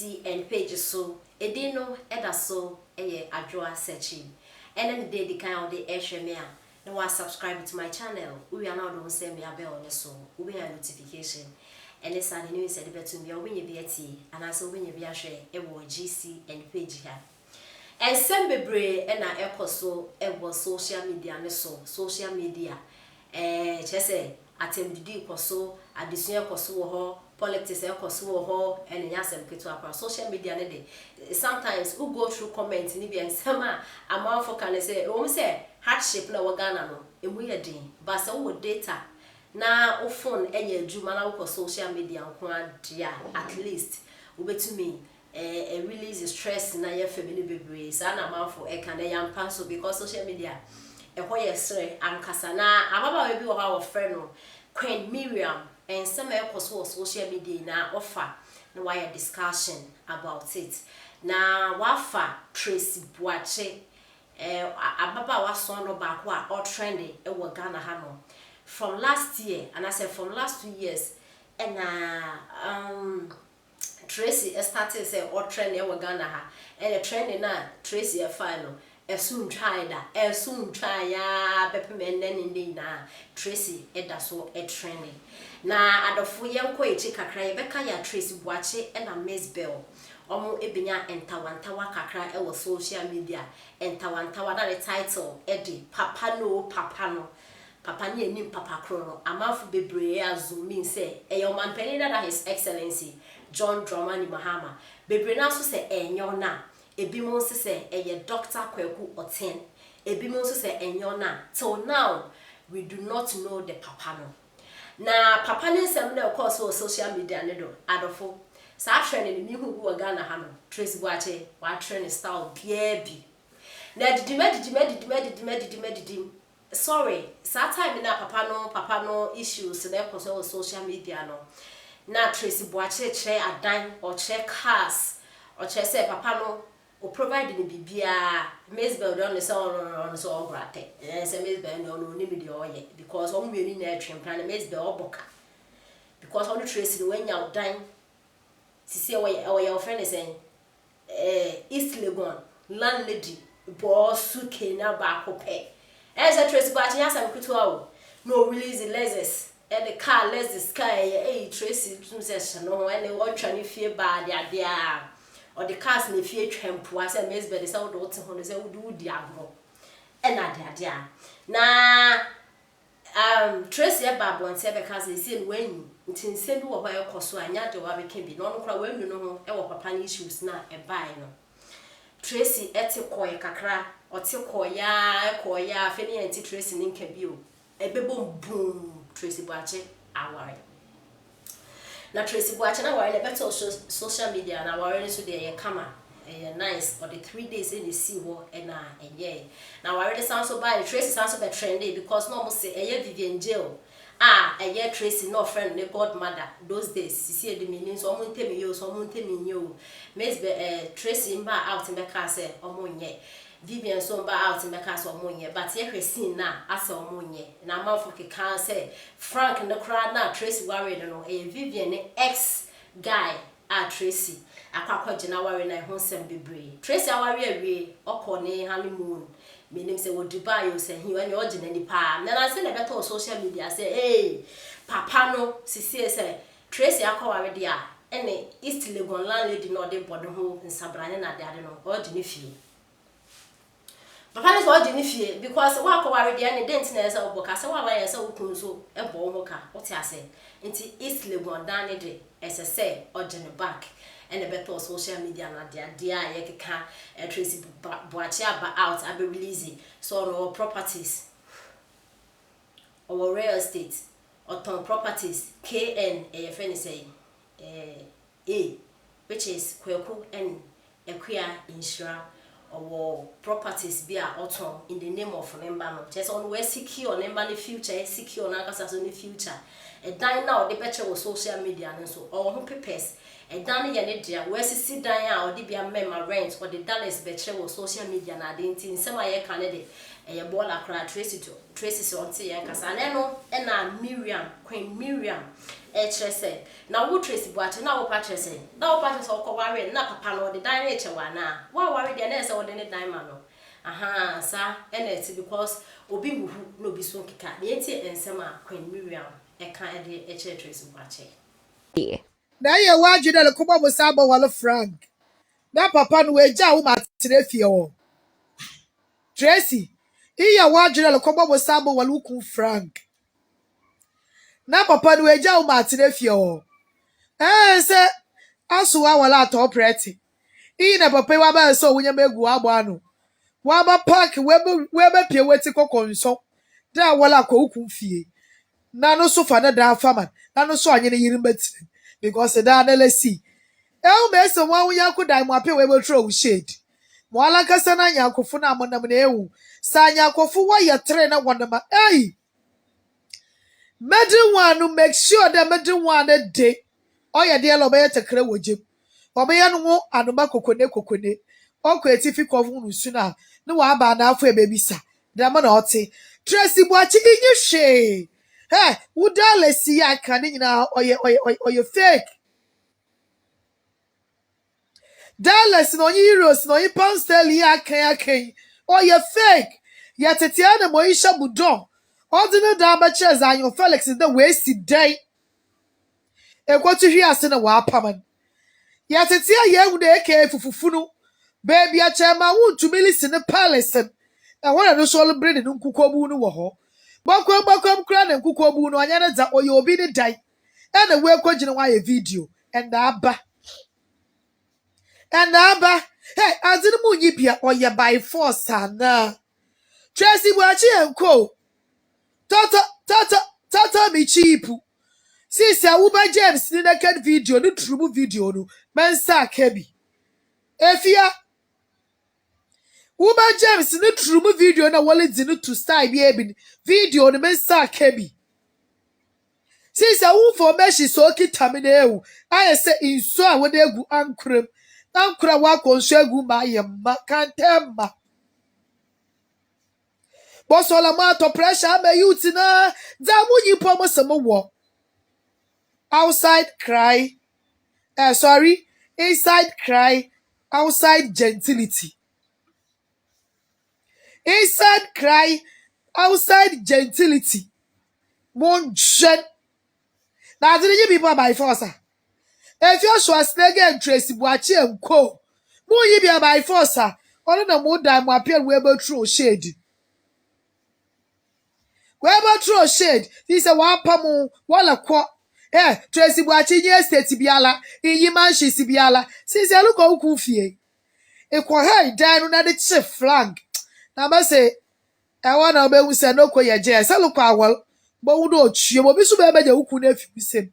GC and page so edino eda so adwoa searching and the day the kind of the eshemia no one subscribe to my channel we are now don't send me a bell on so we have notification and it's an news said better me when you be and also when you be a share GC and page here and send me bray and I echo so social media and so social media chese atemdidi koso adesua koso ho politics koso ho and nyasem keto akwa social media ne de sometimes we go through comments ni bi ensema amafo kan say o say hardship na wagana no emu ye din but say wo data na o phone enye adwuma na wo social media nko adia at least we betumi release stress na your family bebre sa na amafo e kan yam paso because social media yesre ankasa na ababa we bi wo ha wo friend no Queen Miriam and some social media na offer na why discussion about it na wafa Tracy Boakye ababa wa son no back wa all trending e wo Ghana ha no from last year and I said from last 2 years and Tracy started say all trending e wo Ghana ha and the trending na Tracy final soon try that soon try ya bepemen na Tracy eda so training na adofo yenko echi kakra ye beka ya Tracy Boakye na Miss Bell omo ebinya entawantawa kakra e wo social media entawantawa na the title edi papa ni enim papa kro no amafu bebre azu mean say eyo man penny that His Excellency John Dramani Mahama bebre na so say enyo na ebimo nse se Dr. Kwaku Oten ebimo nse se enyo na till now we do not know the papa no na papa ne nsem na of social media ne do adofo sa trend ni hu gu Ghana ha no Tracy Boakye wa trend style bi na didi sorry sa time na papa no issues na of social media no na Tracy Boakye che adan or che cars or che say papa no o provide the bibia Miss Bell don so grate say Miss Bell no ni me de oye because on we ni na twem plan Miss Bell oboka because on Tracy when you dan sisi we your friend is saying East Legon landlady boss suke na ba ko pe say Tracy but nya sam kutu no release the Lexus and the car Lexus sky Tracy say no and they want try fie bad dia or the cars ne fie twempo ase Miss Bell say wo do te ho no say wo do di agro e na dia na Tracy e ba bon se be ka say no wanyu ntinse bi wo ho e koso anya de wa be ken bi no no kra wanyu no ho e wo papa ni issues na e bai no Tracy ete koy kakra ote koya fe ne anti Tracy ni nka bi o e be bom boom Tracy Boakye aware na Tracy Boakye na ware na better social media na ware so dey camera nice for the 3 days in the sea wo na na ware the sound so by Tracy sound so be trendy because no mo say Vivian jail Tracy no friend ne godmother those days sisi e de meaning so mo ntemi yo so mo ntemi nyo Miss Tracy mba out mbeka say omo nye Vivian so mba out mbeka say omo nye but ye hwesi na asa omo nye na manfo keka say Frank ne kra na Tracy worry no Vivian ne ex guy Tracy akwa gina worry na ho sem bebre Tracy worry awie okone honeymoon meaning say wo Dubai you say he when you gina ni pa na say na better social media say hey papa no sisi say Tracy akwa worry dia ene East Legon landlady no de bodo ho nsabrane na de ade no o gina fie papa no so gina fie because wa akwa worry dia ne dent na say oboka say wa worry say wo kun so e bo ho ka what you say nti East Legon dan ne de say o gina back and a better social media na dia yekeka Tracy Boakye aba out abe release so no properties or real estate or ton properties KN friend say which is Kwaku and Equia Insura or properties be autumn in the name of member no just on we secure member the future secure na kasa so the future a dine now the better with social media and so or who papers a dine ya where sit down or the member rent or the dollars better with social media and I didn't in some year candidate a ball across Tracy on tea and Casaneno and Miriam Queen Miriam. Say now who Tracy Boakye now purchasing now purchase or worry not papa no the dine one now why worry the next or the diamond aha sir and it's because obi who no be so kika yeti ensema Queen Miriam e kan de Tracy Boakye na ye waji na lekoba bo sabo wala Frank na papa no eja wo matire fie wo Tracy iya waji na lekoba bo sabo wala ku Frank na papa no eja wo matire fie wo se asuwa wala to preti na papa wa ba so wonya megu abo ano wa ba park webe pie weti kokonso da wala ko ku fie na no so fa na da faman na no so anye ne yirim betire because da na lesi me so wa wunya ku dai mo ape we be throw shade mo ala kasa na nyakofu na monam na ewu sa nyakofu wa ye tre na wonama medin one make sure that medin one day oya de lo be tekre wojim obeya no anoma kokone okọ etifi kofu nu suna ne wa ba na afọ ebebisa da ma na ote Tracy Boakye inyi hwe udale si ya kan nyina oye fake Dallas no euros no pound sterling akan oye fake yatetia na moisha budon ordinary da ba che zanyo Felix the we si dai ekwotu hwi ase na wa apaman yatetia ye hu na eke fufufunu baby a chema wuntumi lisi ne palace na wona no so bring ne nkukobu no wo ho bokom kra ne nkukobu no anya na za oye obi ne dai e na we kwogine wa ye video and aba hey azini mu nyibia oye by force ana Tracy Boakye enko tata mi chipu sisi awuba James ni naked video ni true video no mensa kebi efia Uba James ni true video na wale dinu to style bi ebi video no mensa kebi sisi awu formation so kitami na ewu aye se inso a wode egu ankrem ankra wa konso egu ma yemma kantemma bosola ma to pressure ma youth na da munyi pomo samo wo outside cry inside cry outside gentility inside cry outside gentility monjen na did people by force if you show us again Tracy Boakye enko munyi bia by force ono na mo dan mo appear we be throw shade this is one pamu wala kwa Tracy Boakye nye state biala iyi manshi si biala since look oku fie ekwa hey dan na de chief flank na ma say I wanna be hu say no ko ye je say look awol bo wu do tue bo bi su be be je uku na fi sem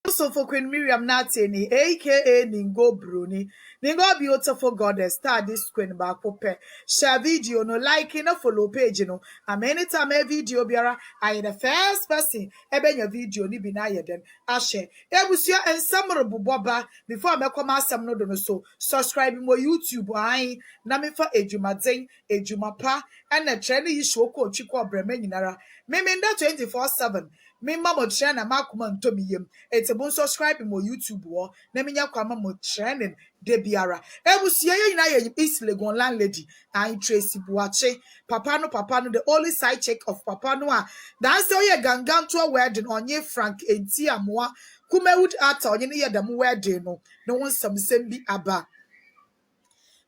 so for Queen Miriam Nateni aka Ningo Bruni Ningo beautiful goddess star this queen ba kope share video no like no follow page no am anytime a video biara I the first person ebenya video ni bi na ye dem a share ebusua ensamro boboba before me come asem no do no so subscribe mo YouTube ai na me fa edwumaden edwumapa na trend yi show ko twiko brema nyinara me nda 24/7 me mama trend na makoma ntomiyem etebun subscribe mo YouTube wo na me nya kwama mo trending de biara ebusia ye nyina ye East Legon landlady and Tracy Boakye papa no the only side check of papa no a dan say ye gangan to wedding onye Frank enti amoa Kumewood ata onye ne ye dam wedding no won samsem bi aba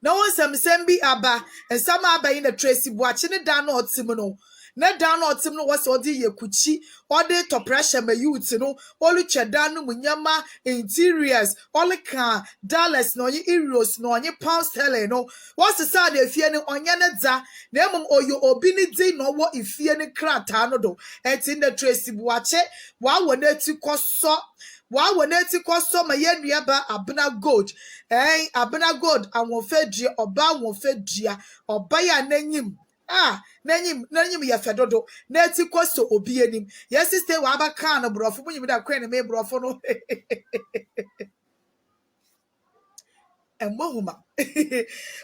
no one some be aba and some aba in the Tracy Boakye ne dan no otim no na dan no otim no was odi yekuchi odi to pressure ma youth no olu chedan no munyama interiors olu kan Dallas no onye euros no onye pound sterling no was the sad efie ne onye ne za na emom oyo obi ne din no wo efie ne krata no do enti the Tracy Boakye wa wona ti koso wa wona ti koso ma ye nuaba abena gold abena gold awon fedua oba awon fedua oba ya nanyim Nanyim ya fedodo. Neti kwasto obi anim. Yes, sister, wa aba kan brofo. Munyi da kwen me brofo no. Embahuma.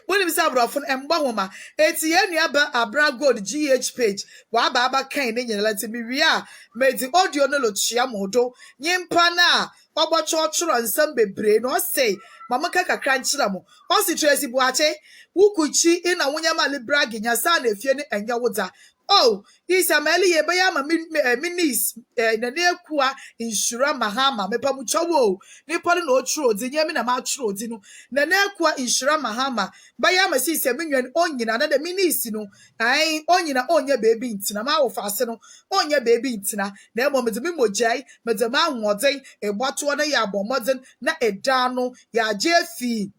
When you say brofo embahuma. Eti ye nuaba abra gold GH page. Wa aba kan ne nyela ti mi wi a. Me di audio no lo chia modo. Nyimpa na obo chochoro nsam bebre no say. Mama kaka kranchira mo. O si Tracy Buache. Wukuchi ina wunyama libragi nyasa na efie ne enya woda. Oh, isa meli ye baya ma minis na ne akua insura mahama mepa mu chowo ni pole no churo di nyame na ma churo di no na ne akua insura mahama baya ma si se menwan onyina na de minis no ai onyina onye baby ntina ma wo fase no onye baby ntina na emo me de mogai me de ma ahoden egbato na ya abomoden na eda no ya jefi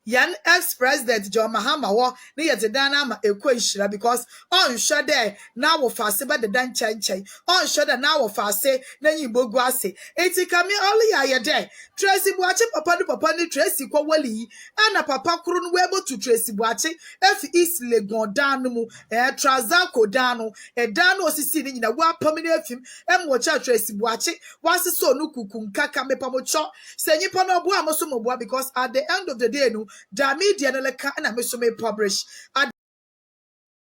Yan ex-president John Mahama wo ne yete dan na ma ekwa nhira because on hwe de na wo fase ba de dan chanchan on hwe de na wo fase na nyimbogu ase eti kame oli ya ye de Tracy Buache papa ni Tracy kwa wali ana papa kuru no webo to Tracy Buache efi East Legon dan mu Trazako dan no dan no osisi ni nyina wa pam na afim wo cha Tracy Buache wase so no kukun kaka mepa mo cho se nyipa no bo amoso mo bo because at the end of the day no da media na leka na me so me publish